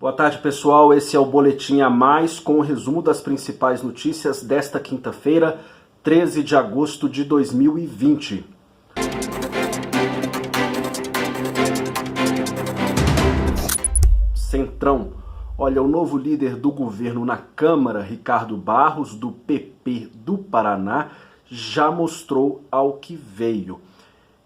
Boa tarde, pessoal. Esse é o Boletim a Mais com o resumo das principais notícias desta quinta-feira, 13 de agosto de 2020. Centrão. Olha, o novo líder do governo na Câmara, Ricardo Barros, do PP do Paraná, já mostrou ao que veio.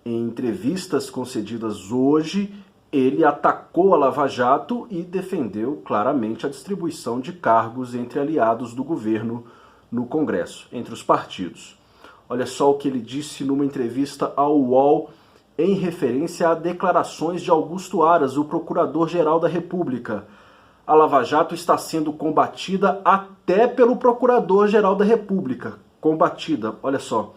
Em entrevistas concedidas hoje, ele atacou a Lava Jato e defendeu claramente a distribuição de cargos entre aliados do governo no Congresso, entre os partidos. Olha só o que ele disse numa entrevista ao UOL em referência a declarações de Augusto Aras, o Procurador-Geral da República. A Lava Jato está sendo combatida até pelo Procurador-Geral da República. Combatida, olha só.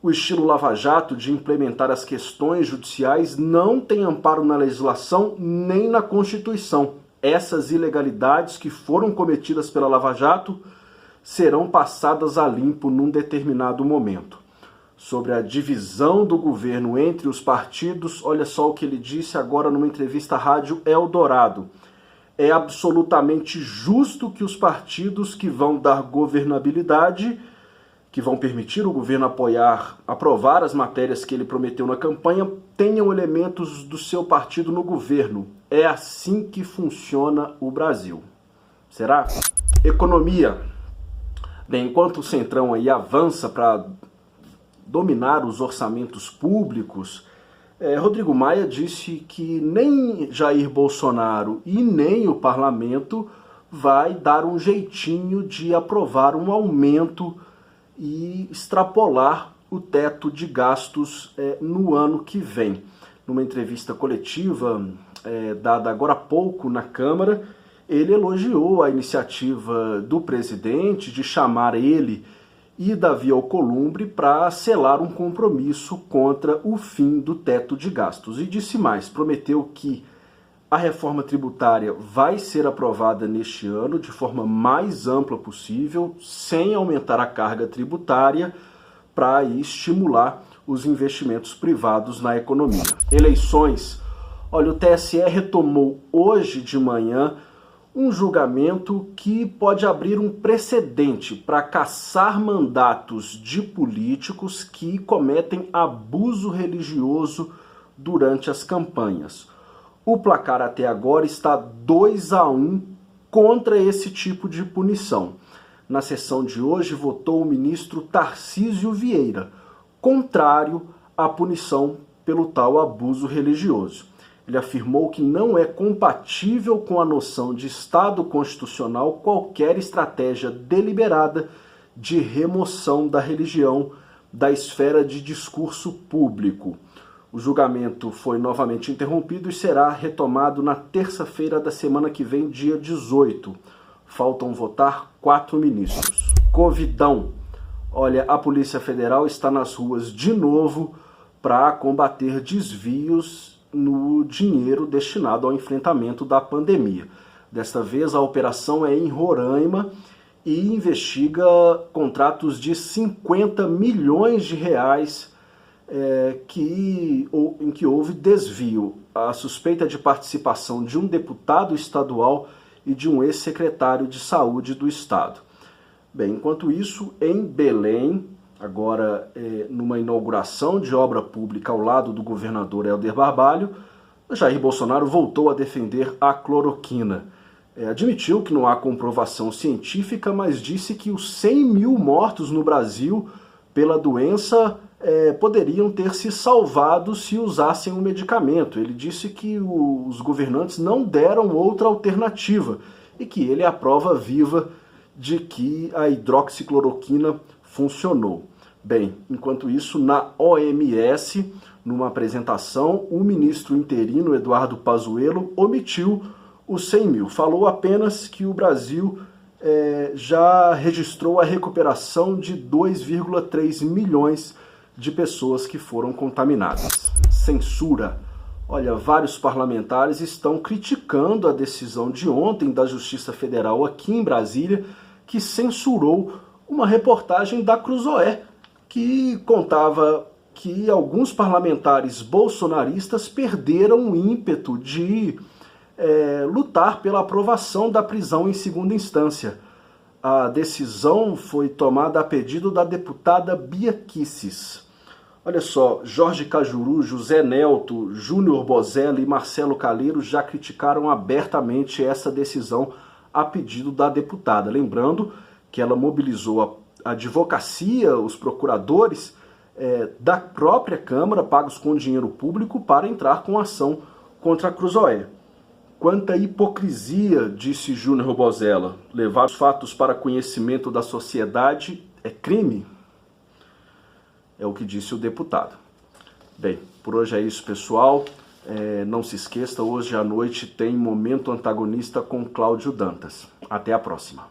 O estilo Lava Jato de implementar as questões judiciais não tem amparo na legislação nem na Constituição. Essas ilegalidades que foram cometidas pela Lava Jato serão passadas a limpo num determinado momento. Sobre a divisão do governo entre os partidos, olha só o que ele disse agora numa entrevista à Rádio Eldorado. É absolutamente justo que os partidos que vão dar governabilidade, que vão permitir o governo aprovar as matérias que ele prometeu na campanha, tenham elementos do seu partido no governo. É assim que funciona o Brasil. Será? Economia. Bem, enquanto o Centrão aí avança para dominar os orçamentos públicos, Rodrigo Maia disse que nem Jair Bolsonaro e nem o parlamento vai dar um jeitinho de aprovar um aumento e extrapolar o teto de gastos no ano que vem. Numa entrevista coletiva dada agora há pouco na Câmara, ele elogiou a iniciativa do presidente de chamar ele e Davi Alcolumbre para selar um compromisso contra o fim do teto de gastos. E disse mais, prometeu que a reforma tributária vai ser aprovada neste ano de forma mais ampla possível, sem aumentar a carga tributária, para estimular os investimentos privados na economia. Eleições. Olha, o TSE retomou hoje de manhã um julgamento que pode abrir um precedente para cassar mandatos de políticos que cometem abuso religioso durante as campanhas. O placar até agora está 2-1 contra esse tipo de punição. Na sessão de hoje votou o ministro Tarcísio Vieira, contrário à punição pelo tal abuso religioso. Ele afirmou que não é compatível com a noção de Estado constitucional qualquer estratégia deliberada de remoção da religião da esfera de discurso público. O julgamento foi novamente interrompido e será retomado na terça-feira da semana que vem, dia 18. Faltam votar 4 ministros. Covidão. Olha, a Polícia Federal está nas ruas de novo para combater desvios no dinheiro destinado ao enfrentamento da pandemia. Desta vez a operação é em Roraima e investiga contratos de 50 milhões de reais em que houve desvio. A suspeita de participação de um deputado estadual e de um ex-secretário de saúde do estado. Bem, enquanto isso, em Belém, agora numa inauguração de obra pública ao lado do governador Helder Barbalho, Jair Bolsonaro voltou a defender a cloroquina. Admitiu que não há comprovação científica, mas disse que os 100 mil mortos no Brasil pela doença poderiam ter se salvado se usassem o medicamento. Ele disse que os governantes não deram outra alternativa e que ele é a prova viva de que a hidroxicloroquina funcionou. Bem, enquanto isso, na OMS, numa apresentação, o ministro interino Eduardo Pazuello omitiu os 100 mil. Falou apenas que o Brasil já registrou a recuperação de 2,3 milhões de pessoas que foram contaminadas. Censura. Olha, vários parlamentares estão criticando a decisão de ontem da Justiça Federal aqui em Brasília, que censurou uma reportagem da Cruzoé, que contava que alguns parlamentares bolsonaristas perderam o ímpeto de lutar pela aprovação da prisão em segunda instância. A decisão foi tomada a pedido da deputada Bia Kicis. Olha só, Jorge Cajuru, José Nelto, Júnior Bozelli e Marcelo Calheiro já criticaram abertamente essa decisão a pedido da deputada. Lembrando que ela mobilizou a advocacia, os procuradores da própria Câmara, pagos com dinheiro público, para entrar com ação contra a Cruzoé. Quanta hipocrisia, disse Júnior Bozella. Levar os fatos para conhecimento da sociedade é crime? É o que disse o deputado. Bem, por hoje é isso, pessoal. Não se esqueça, hoje à noite tem Momento Antagonista com Cláudio Dantas. Até a próxima.